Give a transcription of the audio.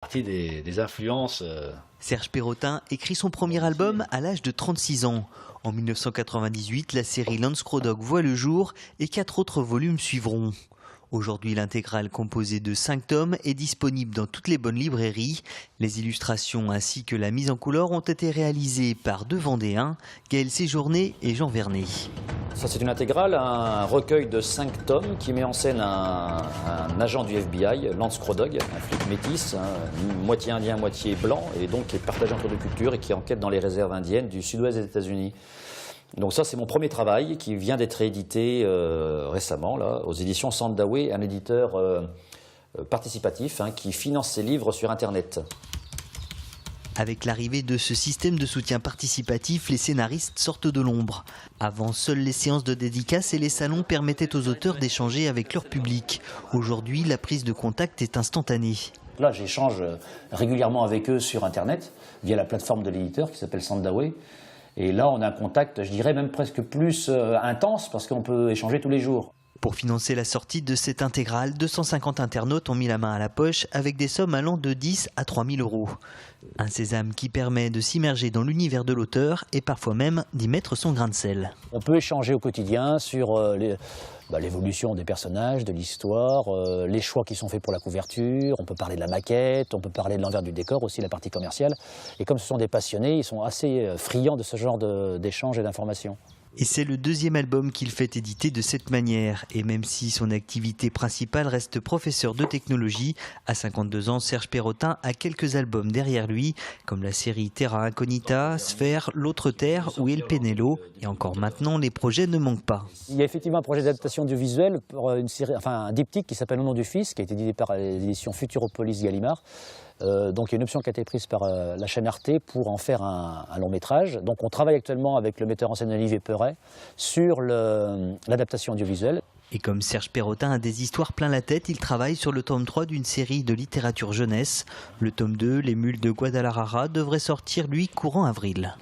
Partie des influences. Serge Perrotin écrit son premier album à l'âge de 36 ans. En 1998, la série Landscrodock voit le jour et 4 autres volumes suivront. Aujourd'hui, l'intégrale composée de 5 tomes est disponible dans toutes les bonnes librairies. Les illustrations ainsi que la mise en couleur ont été réalisées par deux Vendéens, Gaël Séjourné et Jean Vernet. Ça, c'est une intégrale, un recueil de 5 tomes qui met en scène un agent du FBI, Lance Crodog, un flic métis, moitié indien, moitié blanc, et donc qui est partagé entre deux cultures et qui enquête dans les réserves indiennes du sud-ouest des États-Unis. Donc ça, c'est mon premier travail qui vient d'être édité récemment là, aux éditions Sandawe, un éditeur participatif qui finance ses livres sur Internet. Avec l'arrivée de ce système de soutien participatif, les scénaristes sortent de l'ombre. Avant, seules les séances de dédicaces et les salons permettaient aux auteurs d'échanger avec leur public. Aujourd'hui, la prise de contact est instantanée. Là, j'échange régulièrement avec eux sur Internet, via la plateforme de l'éditeur qui s'appelle Sandawe. Et là, on a un contact, je dirais même presque plus intense, parce qu'on peut échanger tous les jours. Pour financer la sortie de cette intégrale, 250 internautes ont mis la main à la poche avec des sommes allant de 10 à 3 000 €. Un sésame qui permet de s'immerger dans l'univers de l'auteur et parfois même d'y mettre son grain de sel. On peut échanger au quotidien sur l'évolution des personnages, de l'histoire, les choix qui sont faits pour la couverture, on peut parler de la maquette, on peut parler de l'envers du décor, aussi la partie commerciale. Et comme ce sont des passionnés, ils sont assez friands de ce genre d'échanges et d'informations. Et c'est le deuxième album qu'il fait éditer de cette manière. Et même si son activité principale reste professeur de technologie, à 52 ans, Serge Perrotin a quelques albums derrière lui, comme la série Terra Incognita, Sphère, L'Autre Terre ou El Penelo. Et encore maintenant, les projets ne manquent pas. Il y a effectivement un projet d'adaptation audiovisuelle pour une série, un diptyque qui s'appelle Au nom du fils, qui a été édité par l'édition Futuropolis Gallimard. Donc il y a une option qui a été prise par la chaîne Arte pour en faire un long métrage. Donc on travaille actuellement avec le metteur en scène Olivier Perret sur l'adaptation audiovisuelle. Et comme Serge Perrotin a des histoires plein la tête, il travaille sur le tome 3 d'une série de littérature jeunesse. Le tome 2, Les Mules de Guadalajara, devrait sortir lui courant avril.